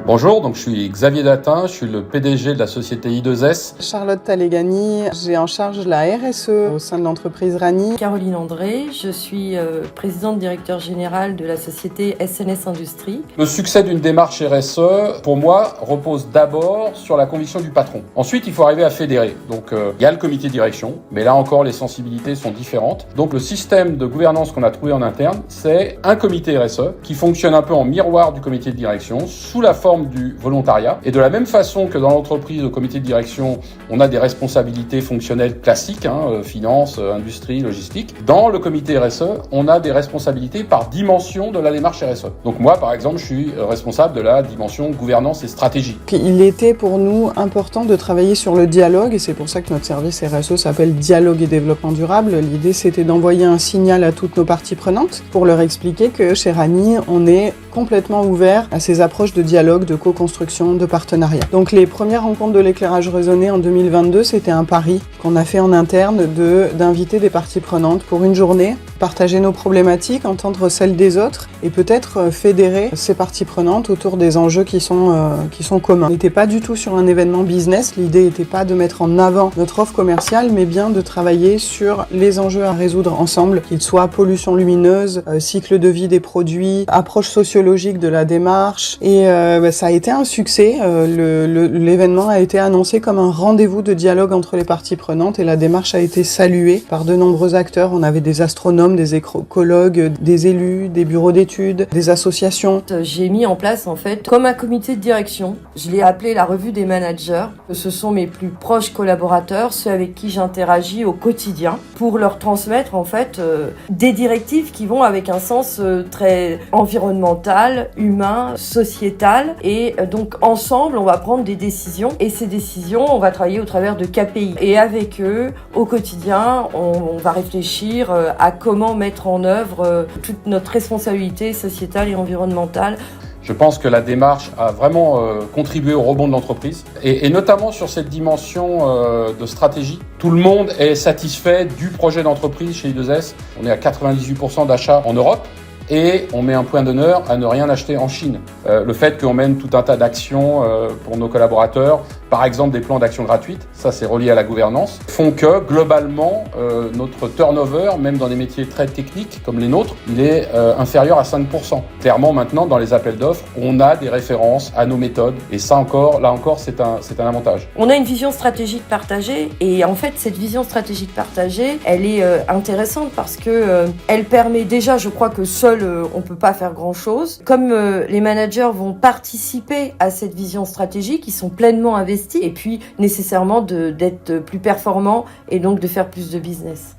Bonjour, donc je suis Xavier Datin, je suis le PDG de la société I2S. Charlotte Talegani, j'ai en charge la RSE au sein de l'entreprise Rani. Caroline André, je suis présidente directeur générale de la société SNS Industrie. Le succès d'une démarche RSE, pour moi, repose d'abord sur la conviction du patron. Ensuite, il faut arriver à fédérer. Donc, il y a le comité de direction, mais là encore, les sensibilités sont différentes. Donc, le système de gouvernance qu'on a trouvé en interne, c'est un comité RSE qui fonctionne un peu en miroir du comité de direction, sous la forme du volontariat. Et de la même façon que dans l'entreprise, au comité de direction, on a des responsabilités fonctionnelles classiques, finance, industrie, logistique. Dans le comité RSE, on a des responsabilités par dimension de la démarche RSE. Donc moi, par exemple, je suis responsable de la dimension gouvernance et stratégie. Il était pour nous important de travailler sur le dialogue et c'est pour ça que notre service RSE s'appelle Dialogue et Développement Durable. L'idée, c'était d'envoyer un signal à toutes nos parties prenantes pour leur expliquer que chez Rani, on est complètement ouvert à ces approches de dialogue, de co-construction, de partenariat. Donc les premières rencontres de l'éclairage raisonné en 2022, c'était un pari qu'on a fait en interne d'inviter des parties prenantes pour une journée, partager nos problématiques, entendre celles des autres et peut-être fédérer ces parties prenantes autour des enjeux qui sont communs. On n'était pas du tout sur un événement business, l'idée n'était pas de mettre en avant notre offre commerciale, mais bien de travailler sur les enjeux à résoudre ensemble, qu'ils soient pollution lumineuse, cycle de vie des produits, approche sociologique de la démarche et ça a été un succès. L'événement a été annoncé comme un rendez-vous de dialogue entre les parties prenantes et la démarche a été saluée par de nombreux acteurs. On avait des astronomes, des écologues, des élus, des bureaux d'études, des associations. J'ai mis en place en fait comme un comité de direction. Je l'ai appelé la revue des managers. Ce sont mes plus proches collaborateurs, ceux avec qui j'interagis au quotidien pour leur transmettre en fait des directives qui vont avec un sens très environnemental, humain, sociétal et donc ensemble on va prendre des décisions et ces décisions on va travailler au travers de KPI et avec eux au quotidien on va réfléchir à comment mettre en œuvre toute notre responsabilité sociétale et environnementale. Je pense que la démarche a vraiment contribué au rebond de l'entreprise et notamment sur cette dimension de stratégie. Tout le monde est satisfait du projet d'entreprise chez I2S. On est à 98% d'achats en Europe. Et on met un point d'honneur à ne rien acheter en Chine. Le fait qu'on mène tout un tas d'actions pour nos collaborateurs, par exemple des plans d'action gratuites, ça c'est relié à la gouvernance, font que globalement notre turnover, même dans des métiers très techniques comme les nôtres, il est inférieur à 5%. Clairement maintenant dans les appels d'offres, on a des références à nos méthodes et ça encore, là encore c'est un avantage. On a une vision stratégique partagée et en fait cette vision stratégique partagée, elle est intéressante parce que elle permet déjà, je crois que seul on peut pas faire grand-chose. Comme les managers vont participer à cette vision stratégique, ils sont pleinement investis et puis nécessairement d'être plus performants et donc de faire plus de business.